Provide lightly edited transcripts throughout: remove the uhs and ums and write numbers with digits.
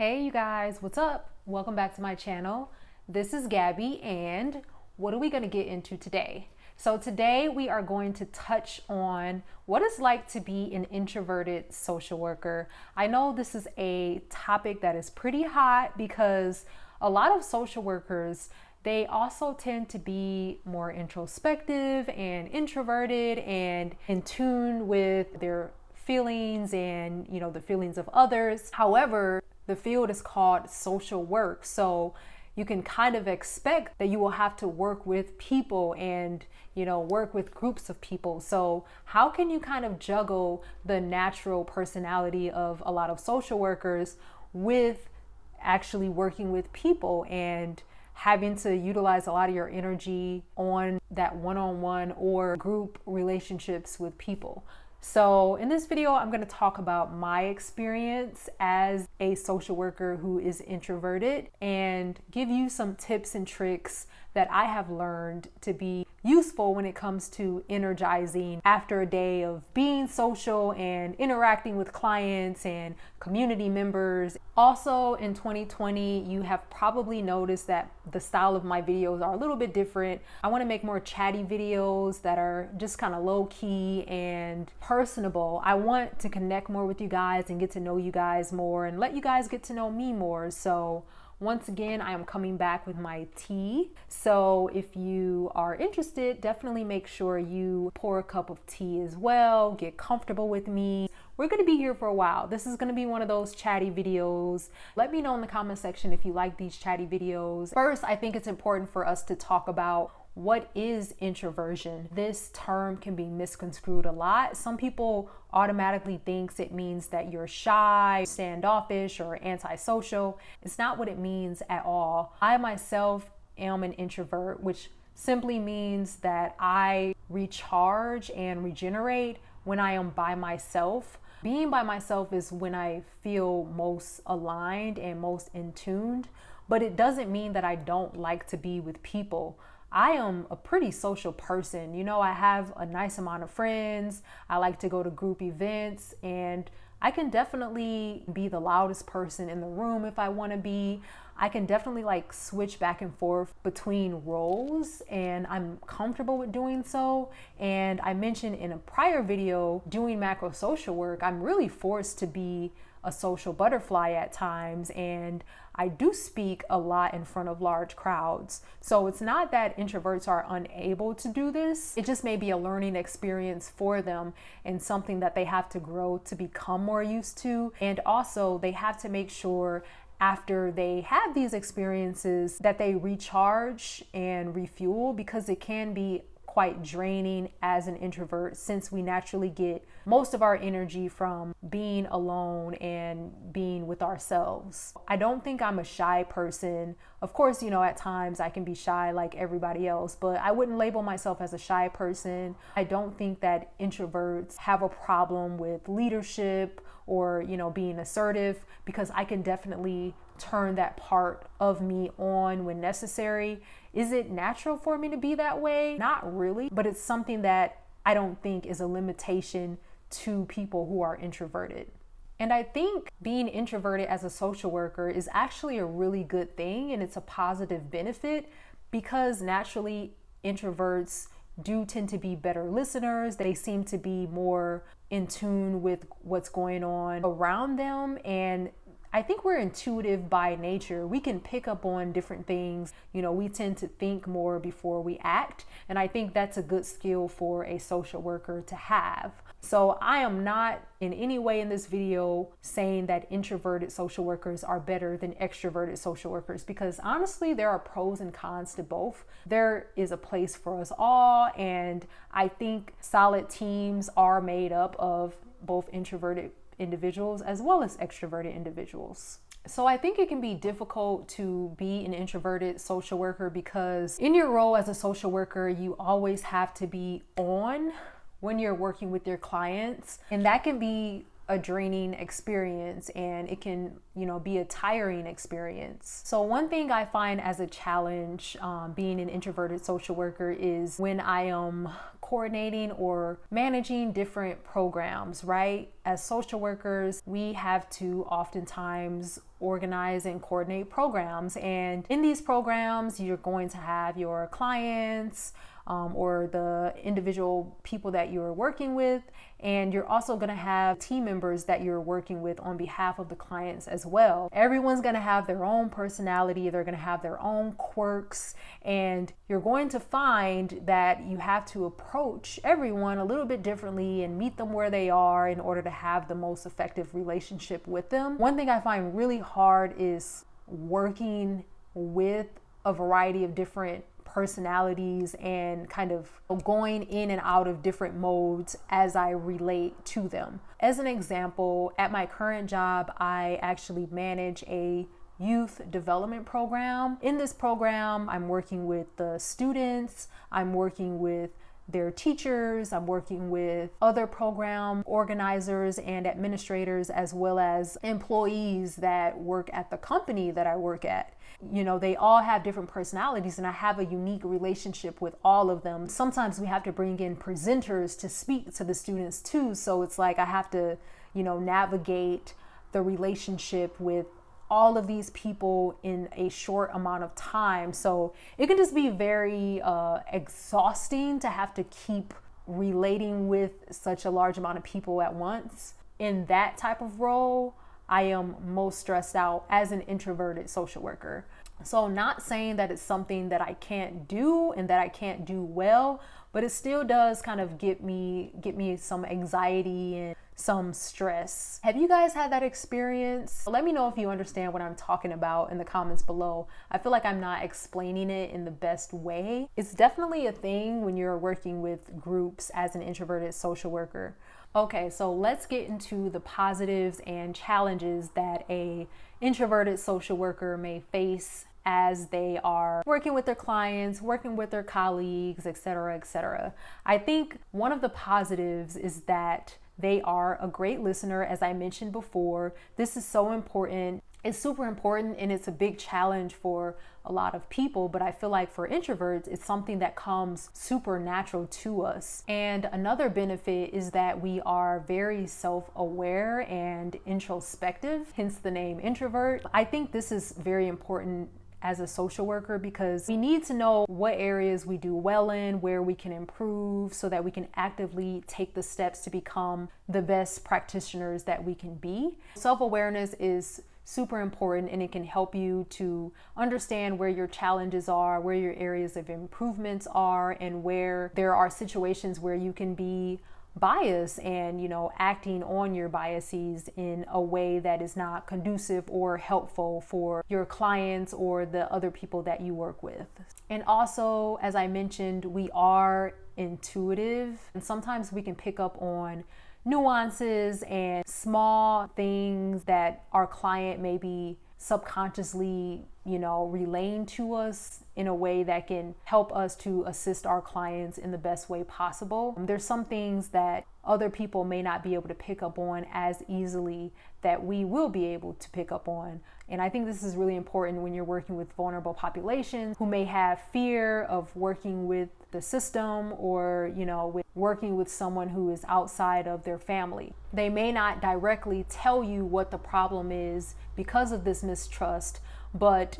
Hey you guys, what's up? Welcome back to my channel. This is Gabby, and what are we going to get into today? So today we are going to touch on what it's like to be an introverted social worker. I know this is a topic that is pretty hot because a lot of social workers, they also tend to be more introspective and introverted and in tune with their feelings and the feelings of others. However, the field is called social work, so you can kind of expect that you will have to work with people and work with groups of people. So how can you kind of juggle the natural personality of a lot of social workers with actually working with people and having to utilize a lot of your energy on that one-on-one or group relationships with people? So in this video, I'm going to talk about my experience as a social worker who is introverted and give you some tips and tricks that I have learned to be useful when it comes to energizing after a day of being social and interacting with clients and community members. Also in 2020, you have probably noticed that the style of my videos are a little bit different. I want to make more chatty videos that are just kind of low key and personable. I want to connect more with you guys and get to know you guys more and let you guys get to know me more. So once again, I am coming back with my tea. So if you are interested, definitely make sure you pour a cup of tea as well. Get comfortable with me. We're going to be here for a while. This is going to be one of those chatty videos. Let me know in the comment section if you like these chatty videos. First, I think it's important for us to talk about what is introversion. This term can be misconstrued a lot. Some people automatically thinks it means that you're shy, standoffish, or antisocial. It's not what it means at all. I myself am an introvert, which simply means that I recharge and regenerate when I am by myself. Being by myself is when I feel most aligned and most in tuned, but it doesn't mean that I don't like to be with people. I am a pretty social person. I have a nice amount of friends. I like to go to group events, and I can definitely be the loudest person in the room if I want to be. I can definitely switch back and forth between roles, and I'm comfortable with doing so. And I mentioned in a prior video, doing macro social work, I'm really forced to be a social butterfly at times, and I do speak a lot in front of large crowds. So it's not that introverts are unable to do this. It just may be a learning experience for them and something that they have to grow to become more used to. And also they have to make sure after they have these experiences that they recharge and refuel, because it can be quite draining as an introvert, since we naturally get most of our energy from being alone and being with ourselves. I don't think I'm a shy person. Of course, at times I can be shy like everybody else, but I wouldn't label myself as a shy person. I don't think that introverts have a problem with leadership or, being assertive, because I can definitely turn that part of me on when necessary. Is it natural for me to be that way? Not really, but it's something that I don't think is a limitation to people who are introverted. And I think being introverted as a social worker is actually a really good thing, and it's a positive benefit, because naturally introverts do tend to be better listeners. They seem to be more in tune with what's going on around them, and I think we're intuitive by nature. We can pick up on different things. We tend to think more before we act. And I think that's a good skill for a social worker to have. So I am not in any way in this video saying that introverted social workers are better than extroverted social workers, because honestly, there are pros and cons to both. There is a place for us all. And I think solid teams are made up of both introverted individuals as well as extroverted individuals. So I think it can be difficult to be an introverted social worker, because in your role as a social worker, you always have to be on when you're working with your clients, and that can be a draining experience, and it can, be a tiring experience. So one thing I find as a challenge being an introverted social worker is when I am coordinating or managing different programs, right? As social workers, we have to oftentimes organize and coordinate programs. And in these programs, you're going to have your clients, or the individual people that you're working with. And you're also going to have team members that you're working with on behalf of the clients as well. Everyone's going to have their own personality. They're going to have their own quirks. And you're going to find that you have to approach everyone a little bit differently and meet them where they are in order to have the most effective relationship with them. One thing I find really hard is working with a variety of different personalities and kind of going in and out of different modes as I relate to them. As an example, at my current job, I actually manage a youth development program. In this program, I'm working with the students, I'm working with their teachers, I'm working with other program organizers and administrators, as well as employees that work at the company that I work at. You know, they all have different personalities, and I have a unique relationship with all of them. Sometimes we have to bring in presenters to speak to the students too. So it's like I have to, navigate the relationship with all of these people in a short amount of time. So it can just be very exhausting to have to keep relating with such a large amount of people at once. In that type of role, I am most stressed out as an introverted social worker. So not saying that it's something that I can't do and that I can't do well, but it still does kind of get me some anxiety and some stress. Have you guys had that experience? Let me know if you understand what I'm talking about in the comments below. I feel like I'm not explaining it in the best way. It's definitely a thing when you're working with groups as an introverted social worker. Okay, so let's get into the positives and challenges that a introverted social worker may face as they are working with their clients, working with their colleagues, etc., etc. I think one of the positives is that they are a great listener, as I mentioned before. This is so important. It's super important, and it's a big challenge for a lot of people, but I feel like for introverts, it's something that comes super natural to us. And another benefit is that we are very self-aware and introspective, hence the name introvert. I think this is very important as a social worker because we need to know what areas we do well in, where we can improve, so that we can actively take the steps to become the best practitioners that we can be. Self-awareness is super important, and it can help you to understand where your challenges are, where your areas of improvements are, and where there are situations where you can be biased and acting on your biases in a way that is not conducive or helpful for your clients or the other people that you work with. And also, as I mentioned, we are intuitive, and sometimes we can pick up on nuances and small things that our client may be subconsciously, relaying to us in a way that can help us to assist our clients in the best way possible. There's some things that other people may not be able to pick up on as easily that we will be able to pick up on. And I think this is really important when you're working with vulnerable populations who may have fear of working with the system or, with working with someone who is outside of their family. They may not directly tell you what the problem is because of this mistrust, but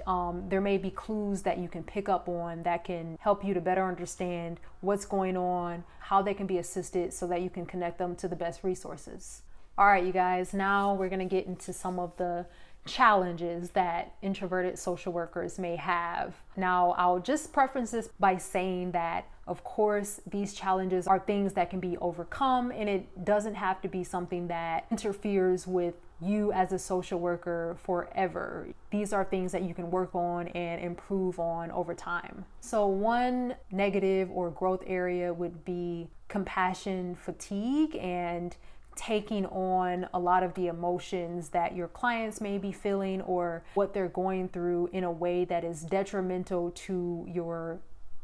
there may be clues that you can pick up on that can help you to better understand what's going on, how they can be assisted so that you can connect them to the best resources. All right, you guys, now we're going to get into some of the challenges that introverted social workers may have. Now, I'll just preface this by saying that, of course, these challenges are things that can be overcome, and it doesn't have to be something that interferes with you as a social worker forever. These are things that you can work on and improve on over time. So one negative or growth area would be compassion fatigue and taking on a lot of the emotions that your clients may be feeling or what they're going through in a way that is detrimental to your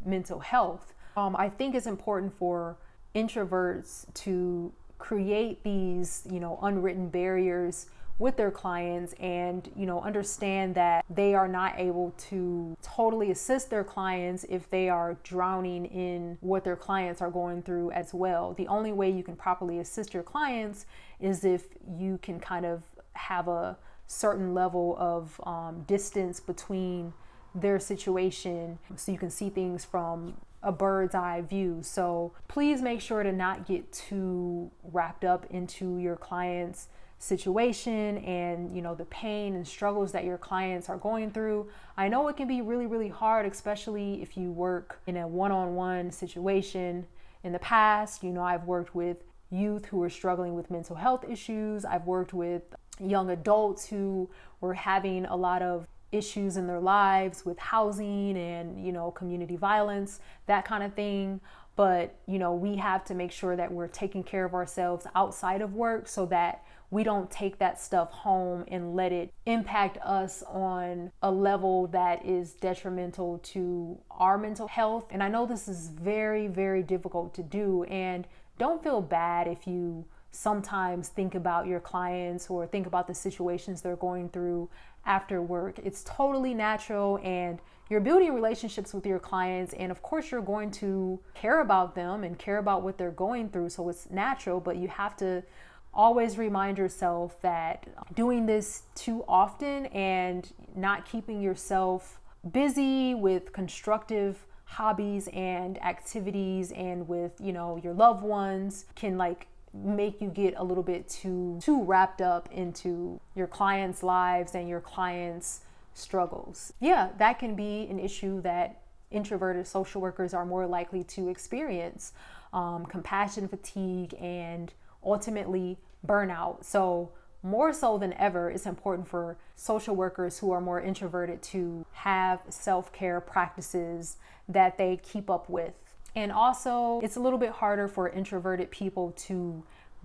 mental health. I think it's important for introverts to create these, unwritten barriers with their clients, and understand that they are not able to totally assist their clients if they are drowning in what their clients are going through as well. The only way you can properly assist your clients is if you can kind of have a certain level of distance between their situation, so you can see things from a bird's eye view. So please make sure to not get too wrapped up into your client's situation and the pain and struggles that your clients are going through. I know it can be really, really hard, especially if you work in a one-on-one situation. In the past, I've worked with youth who are struggling with mental health issues. I've worked with young adults who were having a lot of issues in their lives with housing and community violence, that kind of thing. But we have to make sure that we're taking care of ourselves outside of work, so that we don't take that stuff home and let it impact us on a level that is detrimental to our mental health. And I know this is very, very difficult to do, and don't feel bad if you sometimes think about your clients or think about the situations they're going through after work. It's totally natural, and you're building relationships with your clients, and of course you're going to care about them and care about what they're going through, so it's natural. But you have to always remind yourself that doing this too often and not keeping yourself busy with constructive hobbies and activities and with your loved ones can make you get a little bit too wrapped up into your clients' lives and your clients' struggles. Yeah, that can be an issue that introverted social workers are more likely to experience, compassion fatigue and ultimately burnout. So more so than ever, it's important for social workers who are more introverted to have self-care practices that they keep up with. And also, it's a little bit harder for introverted people to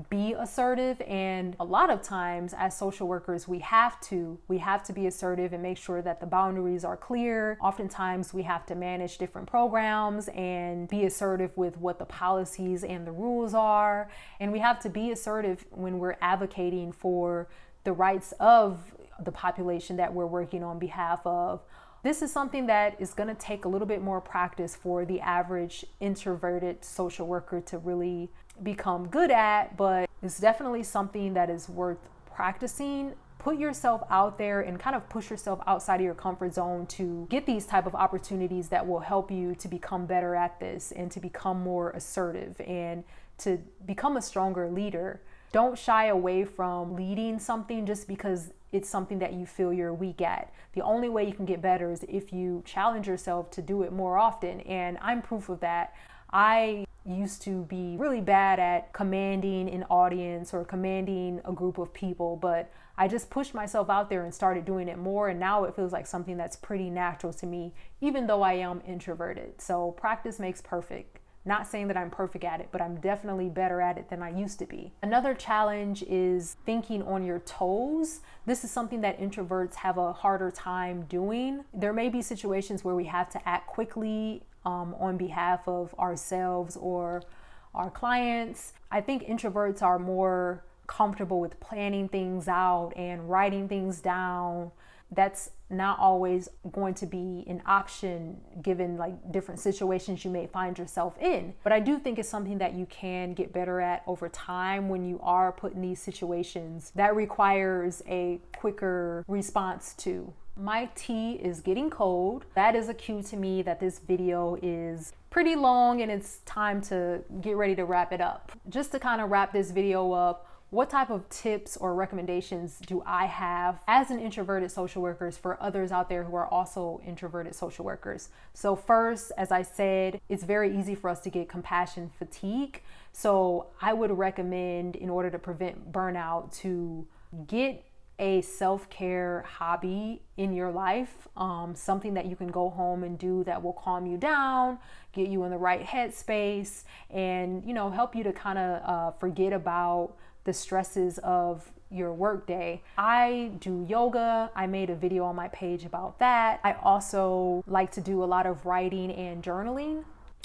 be assertive, and a lot of times as social workers we have to be assertive and make sure that the boundaries are clear. Oftentimes we have to manage different programs and be assertive with what the policies and the rules are, and we have to be assertive when we're advocating for the rights of the population that we're working on behalf of. This is something that is going to take a little bit more practice for the average introverted social worker to really become good at, but it's definitely something that is worth practicing. Put yourself out there and kind of push yourself outside of your comfort zone to get these type of opportunities that will help you to become better at this and to become more assertive and to become a stronger leader. Don't shy away from leading something just because it's something that you feel you're weak at. The only way you can get better is if you challenge yourself to do it more often. And I'm proof of that. I used to be really bad at commanding an audience or commanding a group of people, but I just pushed myself out there and started doing it more. And now it feels like something that's pretty natural to me, even though I am introverted. So practice makes perfect. Not saying that I'm perfect at it, but I'm definitely better at it than I used to be. Another challenge is thinking on your toes. This is something that introverts have a harder time doing. There may be situations where we have to act quickly on behalf of ourselves or our clients. I think introverts are more comfortable with planning things out and writing things down. That's not always going to be an option given different situations you may find yourself in. But I do think it's something that you can get better at over time when you are put in these situations that requires a quicker response to. My tea is getting cold. That is a cue to me that this video is pretty long and it's time to get ready to wrap it up. Just to kind of wrap this video up, what type of tips or recommendations do I have as an introverted social worker for others out there who are also introverted social workers? So first, as I said, it's very easy for us to get compassion fatigue. So I would recommend, in order to prevent burnout, to get a self-care hobby in your life, something that you can go home and do that will calm you down, get you in the right headspace, and help you to kind of forget about the stresses of your workday. I do yoga. I made a video on my page about that. I also like to do a lot of writing and journaling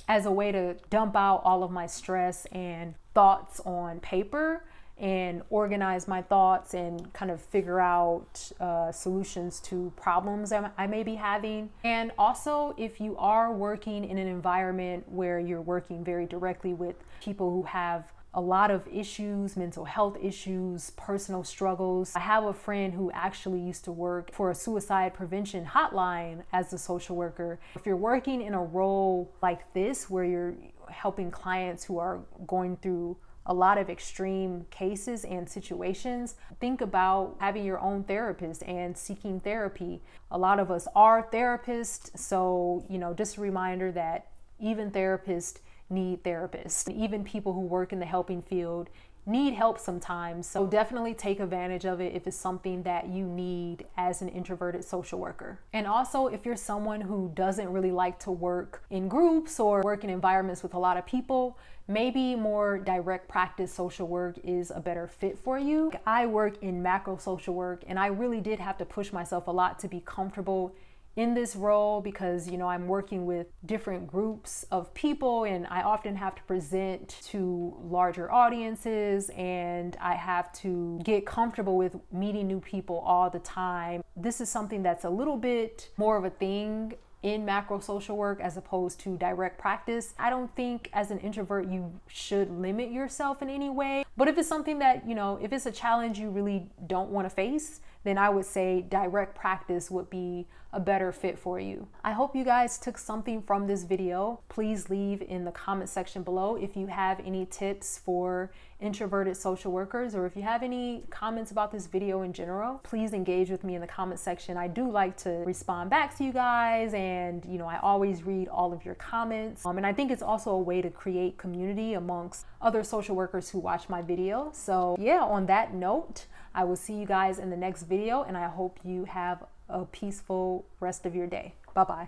as a way to dump out all of my stress and thoughts on paper. and organize my thoughts and kind of figure out solutions to problems I may be having. And also, if you are working in an environment where you're working very directly with people who have a lot of issues, mental health issues, personal struggles. I have a friend who actually used to work for a suicide prevention hotline as a social worker. If you're working in a role like this, where you're helping clients who are going through a lot of extreme cases and situations, think about having your own therapist and seeking therapy. A lot of us are therapists, so, just a reminder that even therapists need therapists. Even people who work in the helping field need help sometimes. So definitely take advantage of it if it's something that you need as an introverted social worker. And also, if you're someone who doesn't really like to work in groups or work in environments with a lot of people, maybe more direct practice social work is a better fit for you. I work in macro social work, and I really did have to push myself a lot to be comfortable in this role because, I'm working with different groups of people, and I often have to present to larger audiences, and I have to get comfortable with meeting new people all the time. This is something that's a little bit more of a thing in macro social work as opposed to direct practice. I don't think as an introvert you should limit yourself in any way, but if it's something that, if it's a challenge you really don't want to face, then I would say direct practice would be a better fit for you. I hope you guys took something from this video. Please leave in the comment section below if you have any tips for introverted social workers, or if you have any comments about this video in general. Please engage with me in the comment section. I do like to respond back to you guys, and I always read all of your comments. And I think it's also a way to create community amongst other social workers who watch my video. So yeah, on that note, I will see you guys in the next video, and I hope you have a peaceful rest of your day. Bye-bye.